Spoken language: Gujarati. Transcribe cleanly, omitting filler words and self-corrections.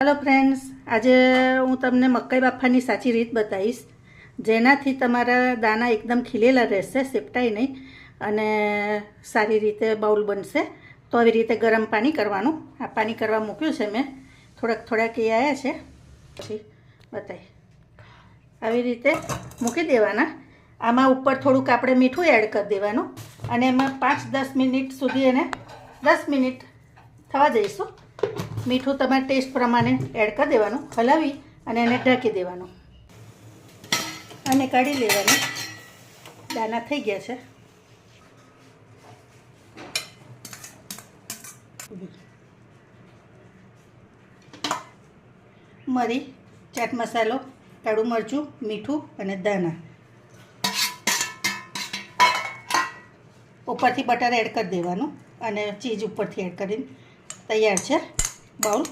हेलो फ्रेंड्स, आज हूँ तमने मकाई बाफानी साची रीत बताईश जेनाथी तमारा दाना एकदम खिलेला रहेशे, सेपटाय नहीं अने सारी रीते बाउल बनशे। तो આવી રીતે गरम पानी करवानुं। आ पानी करवा मूक्युं छे मैं, થોડાક એ आया छे પછી बताई। આવી રીતે મૂકી દેવાના। આમાં ઉપર થોડુંક આપણે મીઠું એડ કરી દેવાનું અને એમાં 5-10 મિનિટ સુધી એને 10 મિનિટ થવા દઈશું। મીઠું તમારા ટેસ્ટ પ્રમાણે એડ કરી દેવાનું, હલાવી અને એને ઢાંકી દેવાનું અને કાઢી લેવાનું। દાણા થઈ ગયા છે। મરી, ચાટ મસાલો, કાળું મરચું, મીઠું અને દાણા, ઉપરથી બટર એડ કરી દેવાનું અને ચીઝ ઉપરથી એડ કરીને તૈયાર છે બાઉલ।